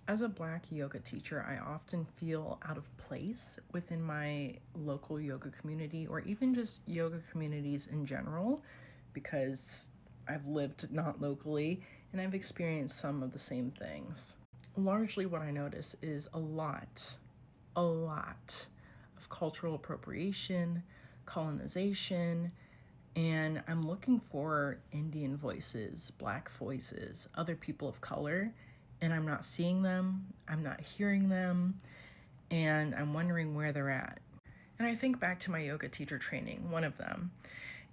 As a Black yoga teacher, I often feel out of place within my local yoga community or even just yoga communities in general because I've lived not locally and I've experienced some of the same things. Largely, what I notice is a lot of cultural appropriation, colonization, and I'm looking for Indian voices, Black voices, other people of color, and I'm not seeing them, I'm not hearing them, and I'm wondering where they're at. And I think back to my yoga teacher training, one of them,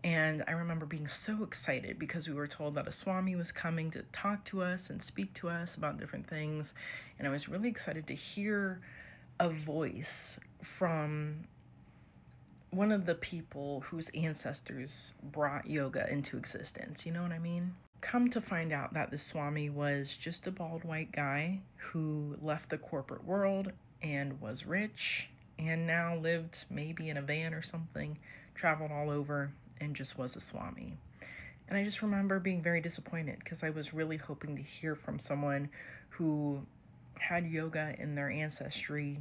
and I remember being so excited because we were told that a Swami was coming to talk to us and speak to us about different things. And I was really excited to hear a voice from one of the people whose ancestors brought yoga into existence. You know what I mean? Come to find out that this Swami was just a bald white guy who left the corporate world and was rich and now lived maybe in a van or something, traveled all over, and just was a Swami. And I just remember being very disappointed because I was really hoping to hear from someone who had yoga in their ancestry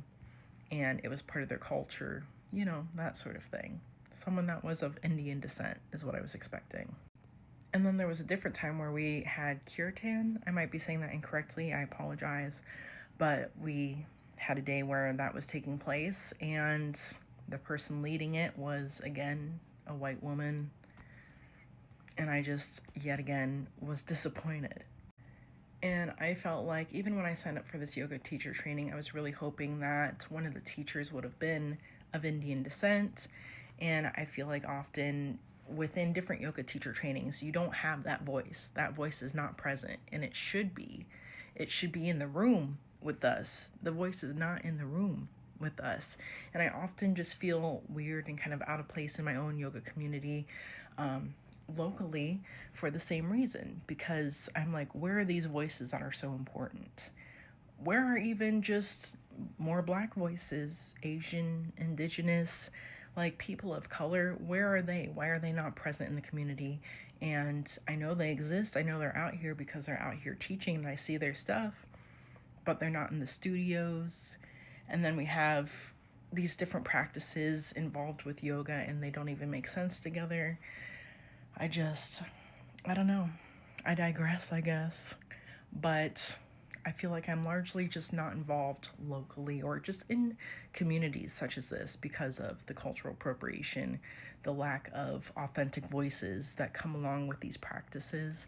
and it was part of their culture, that sort of thing. Someone that was of Indian descent is what I was expecting. And then there was a different time where we had kirtan. I might be saying that incorrectly, I apologize. But we had a day where that was taking place, and the person leading it was, again, a white woman. And I just, yet again, was disappointed. And I felt like even when I signed up for this yoga teacher training, I was really hoping that one of the teachers would have been of Indian descent. And I feel like often within different yoga teacher trainings, you don't have that voice. That voice is not present, and it should be. It should be in the room with us. The voice is not in the room with us. And I often just feel weird and kind of out of place in my own yoga community. Locally for the same reason, because I'm like, where are these voices that are so important? Where are even just more Black voices, Asian, Indigenous, like people of color? Where are they? Why are they not present in the community? And I know they exist. I know they're out here because they're out here teaching and I see their stuff, but they're not in the studios. And then we have these different practices involved with yoga and they don't even make sense together. I don't know. I digress, I guess. But I feel like I'm largely just not involved locally or just in communities such as this because of the cultural appropriation, the lack of authentic voices that come along with these practices,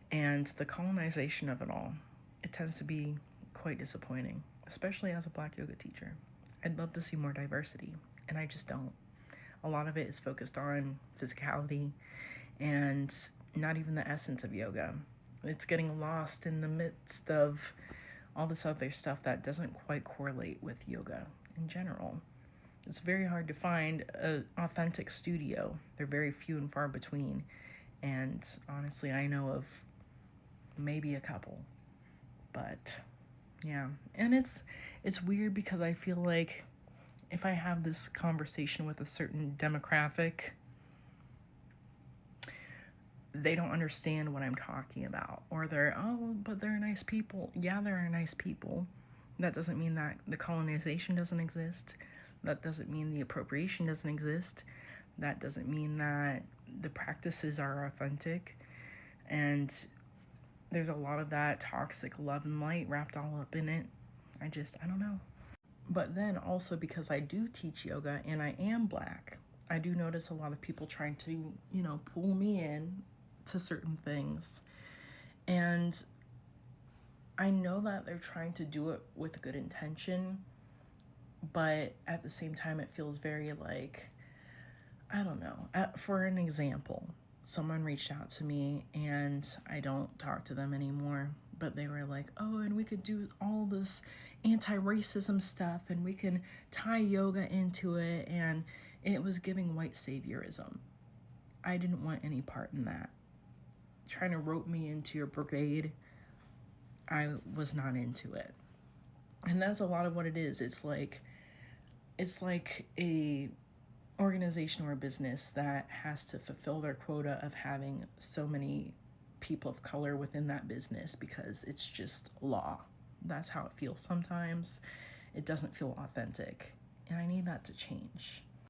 and the colonization of it all. It tends to be quite disappointing, especially as a Black yoga teacher. I'd love to see more diversity, and I just don't. A lot of it is focused on physicality and not even the essence of yoga. It's getting lost in the midst of all this other stuff that doesn't quite correlate with yoga in general. It's very hard to find an authentic studio. They're very few and far between. And honestly, I know of maybe a couple. But yeah, and it's weird because I feel like if I have this conversation with a certain demographic, they don't understand what I'm talking about. Or but they're nice people. Yeah, they're nice people. That doesn't mean that the colonization doesn't exist. That doesn't mean the appropriation doesn't exist. That doesn't mean that the practices are authentic. And there's a lot of that toxic love and light wrapped all up in it. I don't know. But then also because I do teach yoga and I am Black, I do notice a lot of people trying to, pull me in to certain things. And I know that they're trying to do it with good intention, but at the same time, it feels very like, I don't know. For an example, someone reached out to me and I don't talk to them anymore, but they were like, oh, and we could do all this anti-racism stuff and we can tie yoga into it. And it was giving white saviorism. I didn't want any part in that. Trying to rope me into your brigade, I was not into it. And that's a lot of what it is. It's like a organization or a business that has to fulfill their quota of having so many people of color within that business because it's just law. that's how it feels sometimes. It doesn't feel authentic, and I need that to change.